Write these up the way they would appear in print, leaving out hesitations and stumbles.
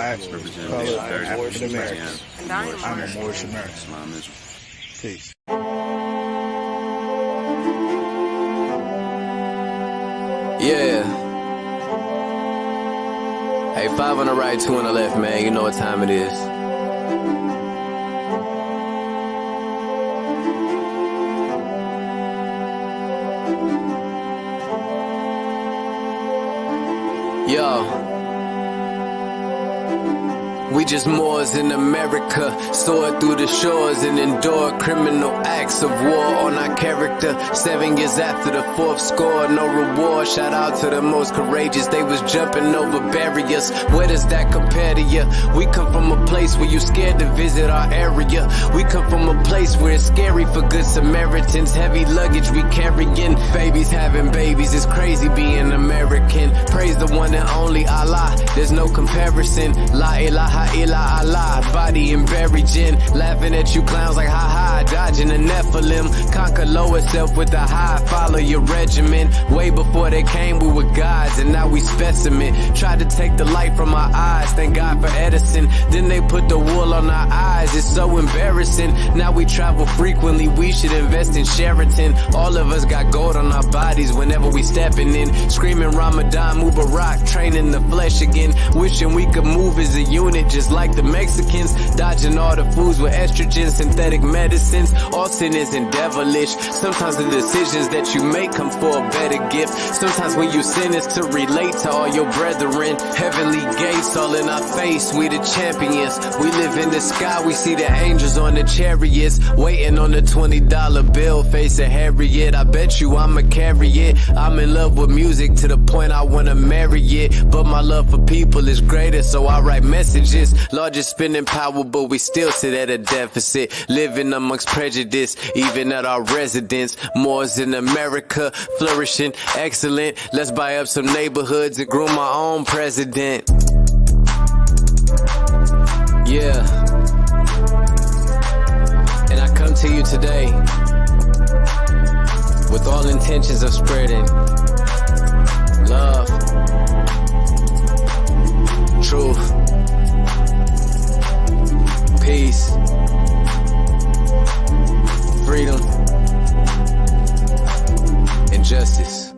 African, colored African American. I'm a Moorish American. Peace. Yeah. Hey, 5 on the right, 2 on the left, man. You know what time it is. Yo. We just Moors in America, soared through the shores and endured criminal acts of war on our character. 7 years after the 4th score, no reward. Shout out to the most courageous, they was jumping over barriers. Where does that compare to you? We come from a place where you scared to visit our area. We come from a place where it's scary for good Samaritans. Heavy luggage we carrying, babies having babies. It's crazy being American. Praise the one and only Allah, there's no comparison. La ilaha illa Allah, body and buried in. Laughing at you clowns like ha-ha, dodging the Nephilim. Conquer lower self with the high, follow your regimen. Way before they came we were gods and now we specimen. Tried to take the light from our eyes, thank God for Edison. Then they put the wool on our eyes, it's so embarrassing. Now we travel frequently, we should invest in Sheraton. All of us got gold on our bodies whenever we stepping in. Screaming Ramadan, Mubarak, training the flesh again. Wishing we could move as a unit just like the Mexicans, dodging all the foods with estrogen, synthetic medicines. All sin isn't devilish. Sometimes the decisions that you make come for a better gift. Sometimes when you sin is to relate to all your brethren. Heavenly gates all in our face, we the champions. We live in the sky, we see the angels on the chariots, waiting on the $20 bill, face a Harriet. I bet you I'ma carry it. I'm in love with music to the point I wanna marry it. But my love for people is greater, so I write messages. Largest spending power, but we still sit at a deficit. Living amongst prejudice, even at our residence. Moors in America, flourishing, excellent. Let's buy up some neighborhoods and groom our own president. Yeah. And I come to you today with all intentions of spreading love, truth, peace, freedom, and justice.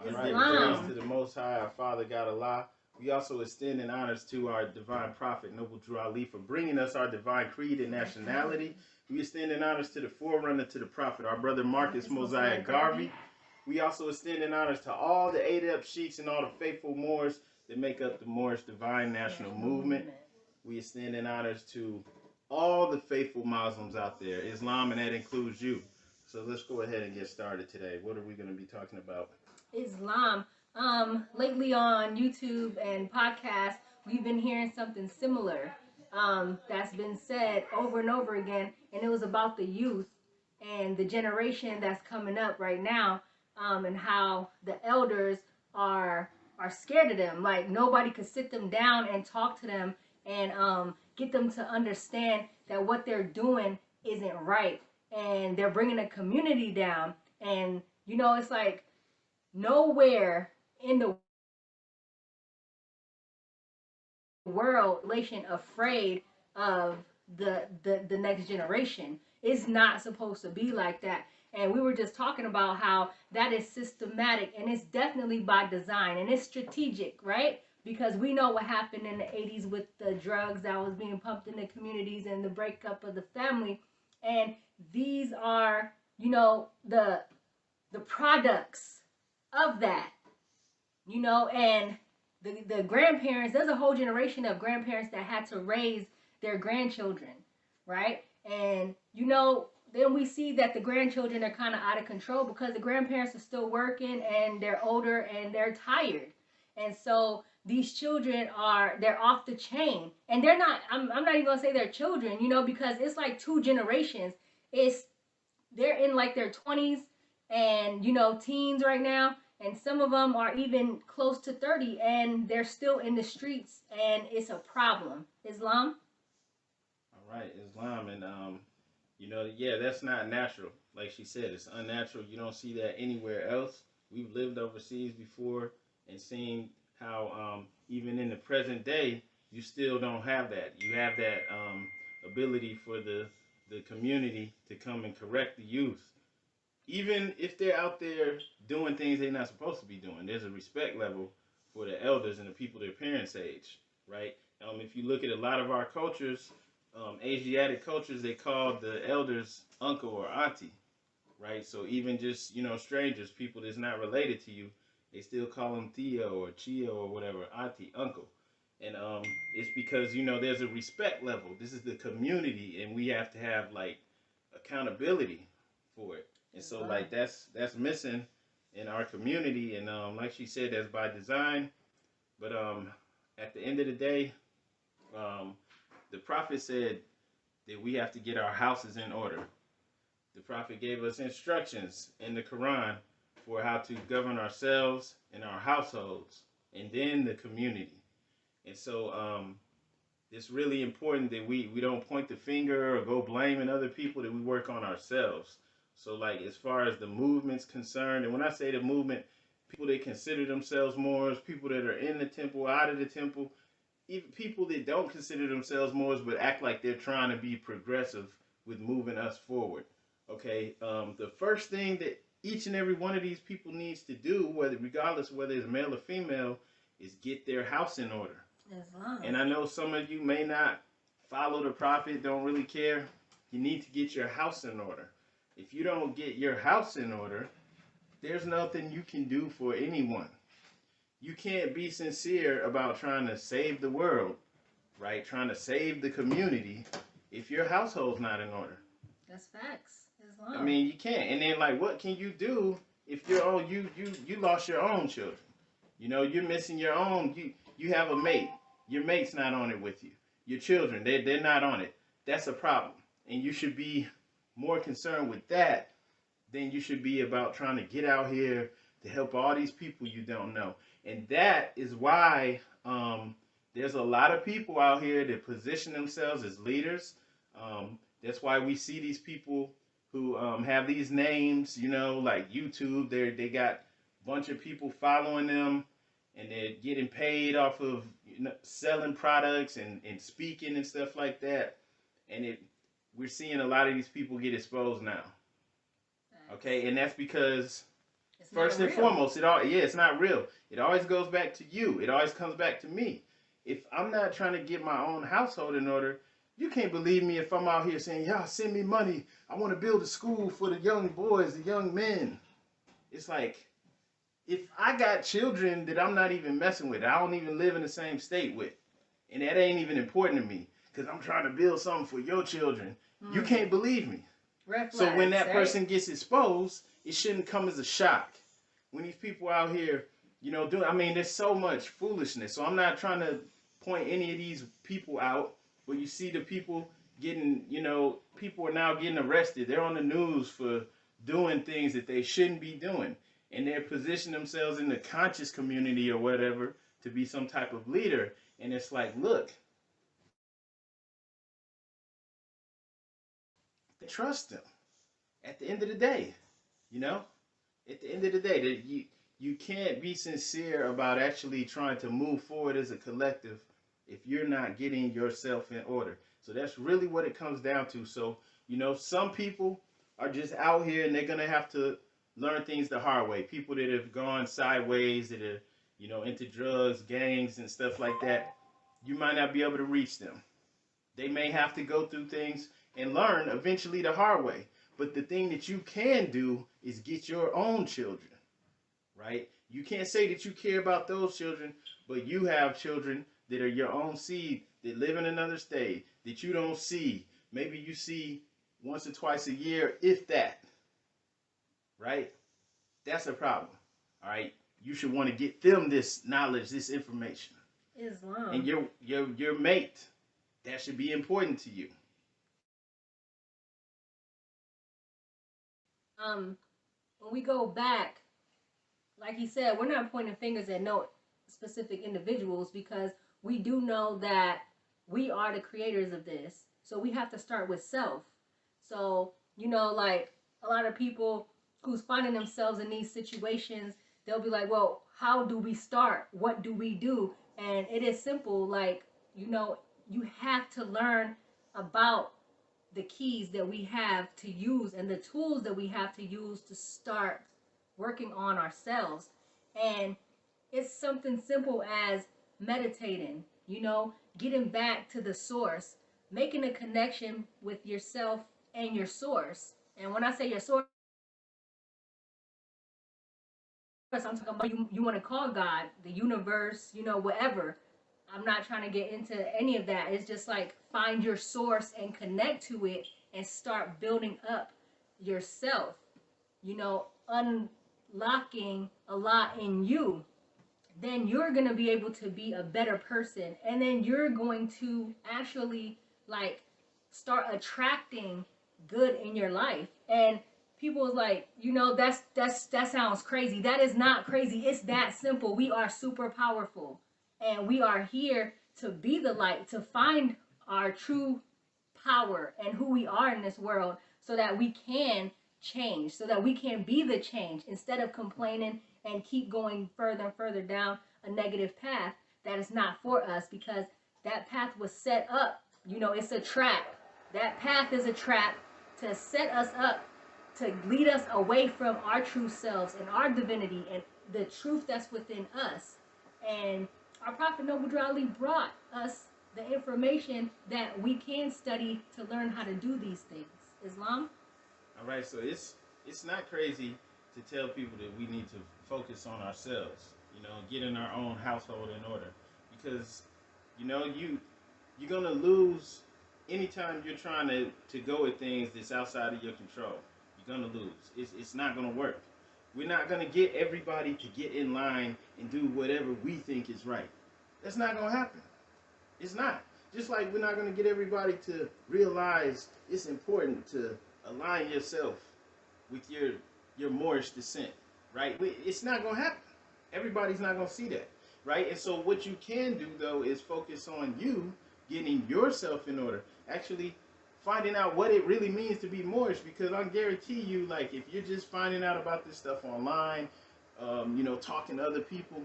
All right, praise to the Most High, our Father God Allah. We also extend in honors to our divine prophet, Noble Drew Ali, for bringing us our divine creed and nationality. We extend in honors to the forerunner to the prophet, our brother Marcus Mosiah Garvey. We also extend in honors to all the Adept Sheiks and all the faithful Moors that make up the Moorish Divine National Movement. We extend in honors to all the faithful Muslims out there, Islam, and that includes you. So let's go ahead and get started today. What are we going to be talking about? Islam. Lately on YouTube and podcasts, we've been hearing something similar that's been said over and over again, and it was about the youth and the generation that's coming up right now, and how the elders are scared of them. Like nobody could sit them down and talk to them and get them to understand that what they're doing isn't right, and they're bringing a community down. And You know, it's like nowhere in the world relation afraid of the next generation. It's not supposed to be like that. And we were just talking about how that is systematic, and it's definitely by design, and it's strategic, right? Because we know what happened in the 80s with the drugs that was being pumped in the communities and the breakup of the family. And these are, you know, the products of that, you know. And the grandparents, there's a whole generation of grandparents that had to raise their grandchildren, right? And, you know, then we see that the grandchildren are kind of out of control because the grandparents are still working and they're older and they're tired. And so these children they're off the chain. And they're not, I'm not even gonna say they're children, you know, because it's like two generations. They're in like their 20s and, you know, teens right now. And some of them are even close to 30 and they're still in the streets, and it's a problem. Islam? All right, Islam. And, you know, yeah, that's not natural. Like she said, it's unnatural. You don't see that anywhere else. We've lived overseas before and seen how, even in the present day, you still don't have that. You have that ability for the community to come and correct the youth. Even if they're out there doing things they're not supposed to be doing, there's a respect level for the elders and the people their parents' age, right? If you look at a lot of our cultures, Asiatic cultures, they call the elders uncle or auntie, right? So even just, you know, strangers, people that's not related to you, they still call them Theo or Chio or whatever, auntie, uncle. And it's because, you know, there's a respect level. This is the community, and we have to have, like, accountability for it. And so, like, that's missing in our community. And like she said, that's by design. But at the end of the day, the prophet said that we have to get our houses in order. The prophet gave us instructions in the Quran for how to govern ourselves and our households, and then the community. And so it's really important that we don't point the finger or go blaming other people, that we work on ourselves. So, like, as far as the movement's concerned, and when I say the movement, people that consider themselves Moors, people that are in the temple, out of the temple, even people that don't consider themselves Moors but act like they're trying to be progressive with moving us forward. Okay, the first thing that each and every one of these people needs to do, regardless of whether it's male or female, is get their house in order. And I know some of you may not follow the prophet, don't really care. You need to get your house in order. If you don't get your house in order, there's nothing you can do for anyone. You can't be sincere about trying to save the world, right? Trying to save the community if your household's not in order. That's facts. Islam. I mean, you can't. And then, like, what can you do if you lost your own children? You know, you're missing your own. You have a mate. Your mate's not on it with you. Your children, they're not on it. That's a problem. And you should be more concerned with that than you should be about trying to get out here to help all these people you don't know. And that is why there's a lot of people out here that position themselves as leaders. That's why we see these people who have these names, you know, like YouTube. They got a bunch of people following them, and they're getting paid off of, you know, selling products and speaking and stuff like that. And we're seeing a lot of these people get exposed now. Okay, and that's because first and foremost, it's not real. It always goes back to you. It always comes back to me. If I'm not trying to get my own household in order, you can't believe me if I'm out here saying, y'all send me money. I want to build a school for the young boys, the young men. It's like, if I got children that I'm not even messing with, I don't even live in the same state with, and that ain't even important to me because I'm trying to build something for your children, you can't believe me. So when that person gets exposed, it shouldn't come as a shock. When these people out here, you know, there's so much foolishness. So I'm not trying to point any of these people out, but you see the people getting, you know, people are now getting arrested. They're on the news for doing things that they shouldn't be doing. And they're positioning themselves in the conscious community or whatever to be some type of leader. And it's like, look, trust them at the end of the day, you know? At the end of the day, that you can't be sincere about actually trying to move forward as a collective if you're not getting yourself in order. So that's really what it comes down to. So, some people are just out here and they're going to have to learn things the hard way. People that have gone sideways, that are, into drugs, gangs, and stuff like that, you might not be able to reach them. They may have to go through things and learn eventually the hard way. But the thing that you can do is get your own children, right? You can't say that you care about those children, but you have children that are your own seed that live in another state that you don't see. Maybe you see once or twice a year, if that, right? That's a problem, all right? You should want to get them this knowledge, this information. Islam. And your mate, that should be important to you. When we go back, like he said, we're not pointing fingers at no specific individuals because we do know that we are the creators of this. So we have to start with self. So, like a lot of people who's finding themselves in these situations, they'll be like, well, how do we start? What do we do? And it is simple. Like, you have to learn about the keys that we have to use and the tools that we have to use to start working on ourselves. And it's something simple as meditating, getting back to the source, making a connection with yourself and your source. And when I say your source, I'm talking about you want to call God, the universe, whatever. I'm not trying to get into any of that. It's just like find your source and connect to it and start building up yourself, unlocking a lot in you. Then you're going to be able to be a better person. And then you're going to actually like start attracting good in your life. And people is like, that sounds crazy. That is not crazy. It's that simple. We are super powerful. And we are here to be the light, to find our true power and who we are in this world so that we can change, so that we can be the change instead of complaining and keep going further and further down a negative path that is not for us because that path was set up. It's a trap. That path is a trap to set us up, to lead us away from our true selves and our divinity and the truth that's within us. And our Prophet Noble Drew Ali brought us the information that we can study to learn how to do these things. Islam? All right, so it's not crazy to tell people that we need to focus on ourselves, get in our own household in order. Because, you're going to lose anytime you're trying to go at things that's outside of your control. You're going to lose. It's not going to work. We're not going to get everybody to get in line and do whatever we think is right. That's not going to happen. It's not. Just like we're not going to get everybody to realize it's important to align yourself with your Moorish descent, right? It's not going to happen. Everybody's not going to see that, right? And so what you can do, though, is focus on you getting yourself in order. Actually finding out what it really means to be Moorish, because I guarantee you, like, if you're just finding out about this stuff online, talking to other people,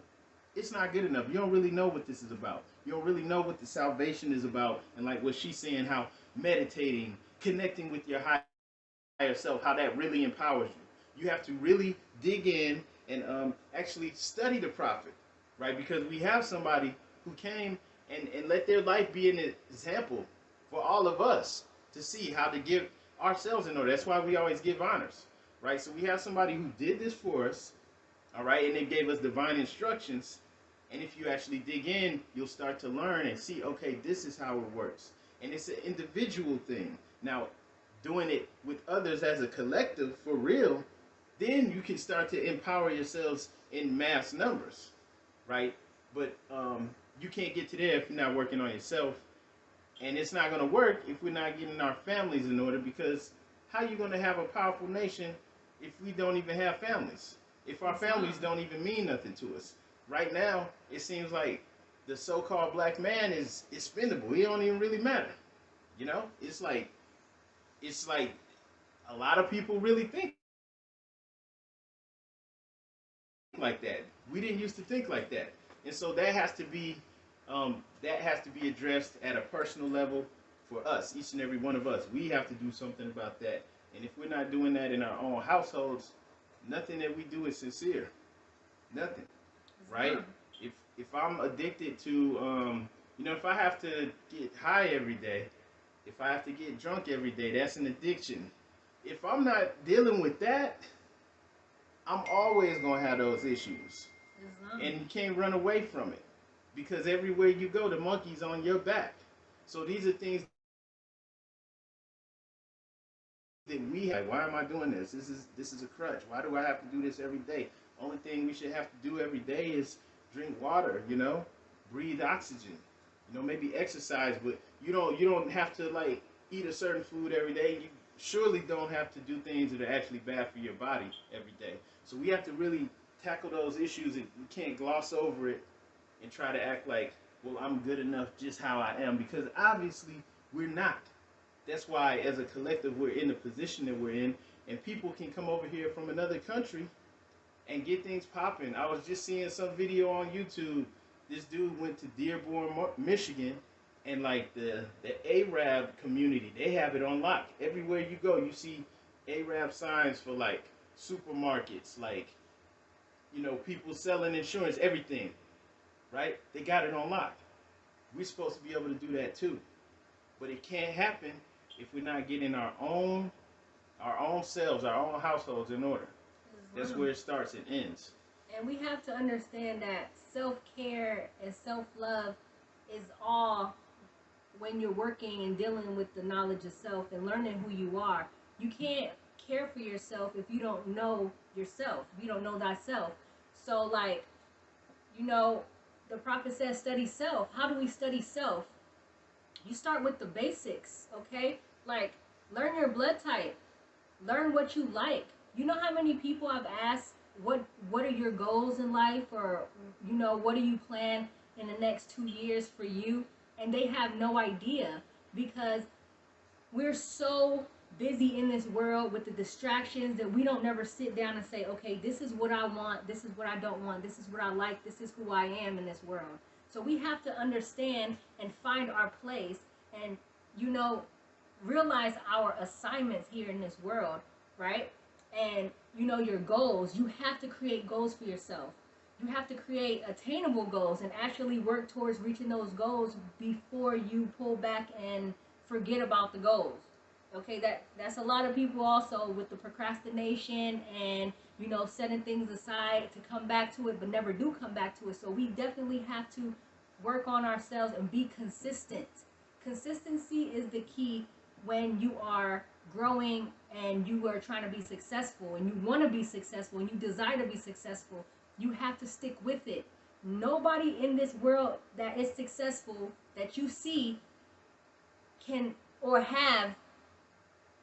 it's not good enough. You don't really know what this is about. You don't really know what the salvation is about. And like what she's saying, how meditating, connecting with your higher self, how that really empowers you. You have to really dig in and actually study the prophet, right? Because we have somebody who came and let their life be an example for all of us to see how to give ourselves in order. That's why we always give honors, right? So we have somebody who did this for us, all right, and they gave us divine instructions. And if you actually dig in, you'll start to learn and see, okay, this is how it works. And it's an individual thing. Now, doing it with others as a collective, for real, then you can start to empower yourselves in mass numbers, right? But you can't get to there if you're not working on yourself. And it's not going to work if we're not getting our families in order, because how are you going to have a powerful nation if we don't even have families? If our families don't even mean nothing to us? Right now, it seems like the so-called black man is expendable. He don't even really matter. It's like a lot of people really think like that. We didn't used to think like that, and so that has to be addressed at a personal level for us, each and every one of us. We have to do something about that, and if we're not doing that in our own households, nothing that we do is sincere. Nothing, right? If I'm addicted to, if I have to get high every day, if I have to get drunk every day, that's an addiction. If I'm not dealing with that, I'm always going to have those issues. And you can't run away from it. Because everywhere you go, the monkey's on your back. So these are things that we have. Why am I doing this? This is a crutch. Why do I have to do this every day? Only thing we should have to do every day is drink water, breathe oxygen. Maybe exercise, but you don't have to like eat a certain food every day. You surely don't have to do things that are actually bad for your body every day. So we have to really tackle those issues, and we can't gloss over it and try to act like, well, I'm good enough just how I am, because obviously we're not. That's why as a collective we're in the position that we're in, and people can come over here from another country and get things popping. I was just seeing some video on YouTube. This dude went to Dearborn, Michigan, and like the Arab community, they have it on lock. Everywhere you go, you see Arab signs for like supermarkets, like, people selling insurance, everything, right? They got it on lock. We're supposed to be able to do that too. But it can't happen if we're not getting our own selves, our own households in order. That's where it starts and ends. And we have to understand that self-care and self-love is all when you're working and dealing with the knowledge of self and learning who you are. You can't care for yourself if you don't know yourself, if you don't know thyself. So like, the prophet says study self. How do we study self? You start with the basics, okay? Like, learn your blood type. Learn what you like. You know how many people I've asked, what are your goals in life? Or, what do you plan in the next 2 years for you? And they have no idea, because we're so busy in this world with the distractions that we don't never sit down and say, okay, this is what I want, this is what I don't want, this is what I like, this is who I am in this world. So we have to understand and find our place and, realize our assignments here in this world, right? And, your goals. You have to create goals for yourself. You have to create attainable goals and actually work towards reaching those goals before you pull back and forget about the goals. Okay, that's a lot of people also with the procrastination and, setting things aside to come back to it, but never do come back to it. So we definitely have to work on ourselves and be consistent. Consistency is the key when you are growing and you are trying to be successful and you want to be successful and you desire to be successful. You have to stick with it. Nobody in this world that is successful that you see can or have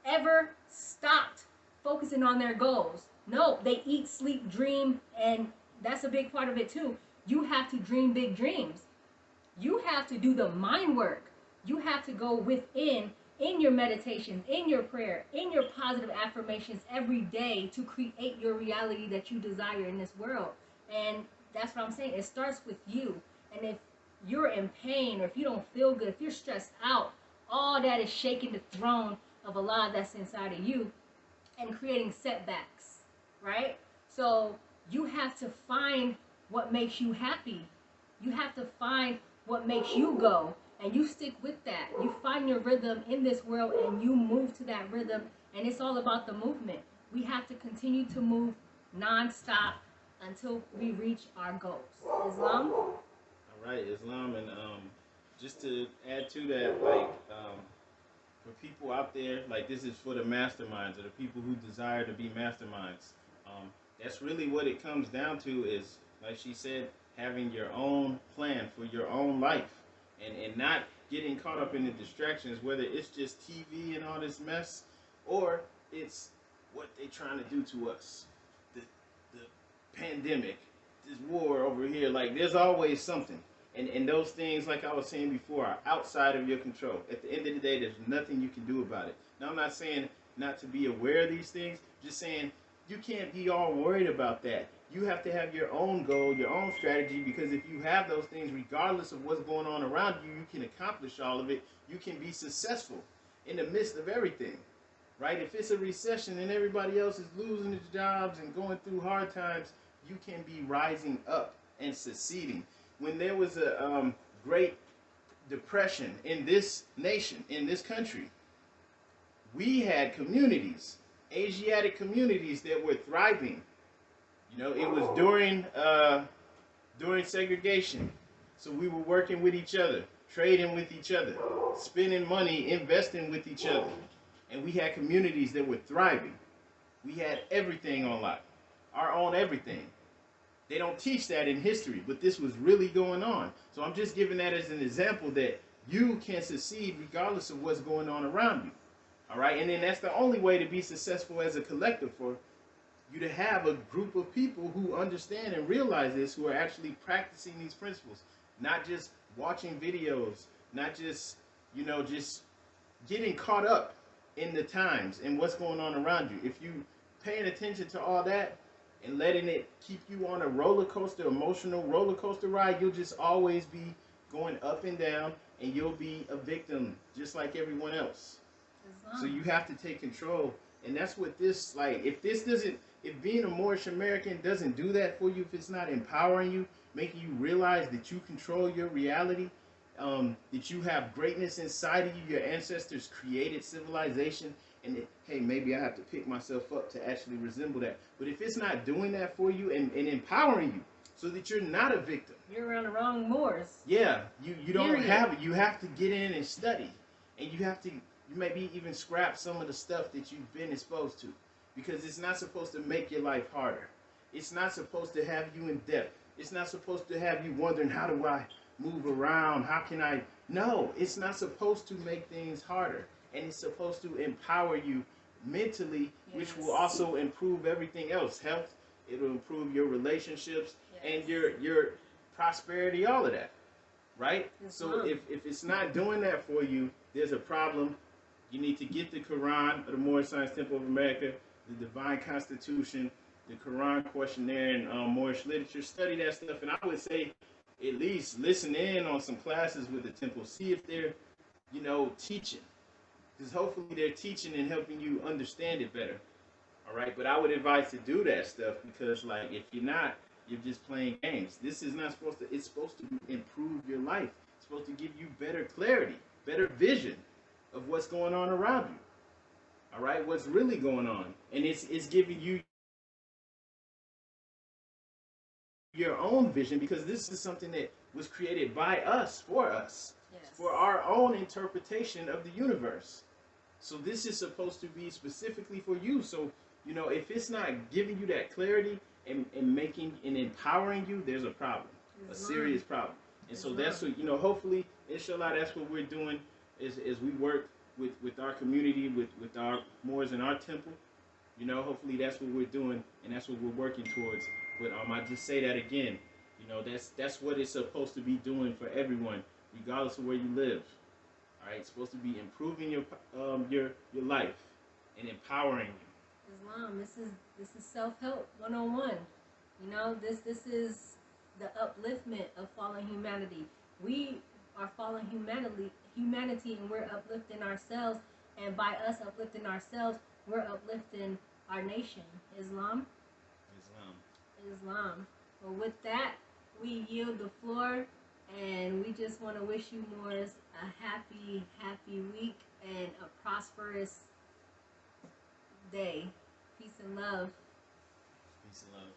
ever stopped focusing on their goals. No, they eat, sleep, dream, and that's a big part of it too. You have to dream big dreams. You have to do the mind work. You have to go within in your meditations, in your prayer, in your positive affirmations every day to create your reality that you desire in this world. And that's what I'm saying. It starts with you. And if you're in pain or if you don't feel good, if you're stressed out, all that is shaking the throne of Allah that's inside of you and creating setbacks, right? So you have to find what makes you happy. You have to find what makes you go, and you stick with that. You find your rhythm in this world and you move to that rhythm, and it's all about the movement. We have to continue to move non-stop until we reach our goals. Islam? All right, Islam, and just to add to that, like, for people out there, like, this is for the masterminds or the people who desire to be masterminds. That's really what it comes down to is, like she said, having your own plan for your own life and not getting caught up in the distractions, whether it's just TV and all this mess or it's what they're trying to do to us. The pandemic, this war over here, like, there's always something. And those things, like I was saying before, are outside of your control. At the end of the day, there's nothing you can do about it. Now, I'm not saying not to be aware of these things, just saying you can't be all worried about that. You have to have your own goal, your own strategy, because if you have those things, regardless of what's going on around you, you can accomplish all of it. You can be successful in the midst of everything, right? If it's a recession and everybody else is losing their jobs and going through hard times, you can be rising up and succeeding. When there was a great depression in this nation, in this country, we had communities, Asiatic communities that were thriving. You know, it was during segregation. So we were working with each other, trading with each other, spending money, investing with each other. And we had communities that were thriving. We had everything on lock, our own everything. They don't teach that in history, but this was really going on. So I'm just giving that as an example that you can succeed regardless of what's going on around you. All right, and then that's the only way to be successful as a collective, for you to have a group of people who understand and realize this, who are actually practicing these principles, not just watching videos, not just, you know, just getting caught up in the times and what's going on around you. If you paying attention to all that and letting it keep you on a roller coaster, emotional roller coaster ride, you'll just always be going up and down, and you'll be a victim just like everyone else. So you have to take control, and that's what this, like, if being a Moorish American doesn't do that for you, if it's not empowering you, making you realize that you control your reality, that you have greatness inside of you, your ancestors created civilization, and that, hey, maybe I have to pick myself up to actually resemble that. But if it's not doing that for you and empowering you so that you're not a victim. You're around the wrong Moors. Yeah, you don't have it. You have to get in and study, and you have to, you maybe even scrap some of the stuff that you've been exposed to, because it's not supposed to make your life harder. It's not supposed to have you in debt. It's not supposed to have you wondering, how do I move around? How can I? No, it's not supposed to make things harder. And it's supposed to empower you mentally, yes, which will also improve everything else. Health, it'll improve your relationships, yes, and your prosperity, all of that. Right? So if it's not doing that for you, there's a problem. You need to get the Quran of the Moorish Science Temple of America, the Divine Constitution, the Quran questionnaire, and Moorish literature. Study that stuff, and I would say at least listen in on some classes with the temple. See if they're, you know, teaching, because hopefully they're teaching and helping you understand it better. All right, but I would advise to do that stuff, because, like, if you're not, you're just playing games. This is not supposed to. It's supposed to improve your life. It's supposed to give you better clarity, better vision of what's going on around you. All right, what's really going on, and it's giving you your own vision, because this is something that was created by us, for us, yes, for our own interpretation of the universe. So this is supposed to be specifically for you. So, you know, if it's not giving you that clarity and making and empowering you, there's a problem, a serious problem. And so that's what, you know, hopefully, inshallah, that's what we're doing is we work with our community, with our Moors in our temple. You know, hopefully that's what we're doing, and that's what we're working towards. But I just say that again, you know, that's what it's supposed to be doing for everyone, regardless of where you live. All right, it's supposed to be improving your life and empowering you. Islam, this is self-help 101. You know, this is the upliftment of fallen humanity. We are fallen humanity, and we're uplifting ourselves. And by us uplifting ourselves, we're uplifting our nation. Islam. Well, with that, we yield the floor, and we just want to wish you Moors a happy week and a prosperous day. Peace and love. Peace and love.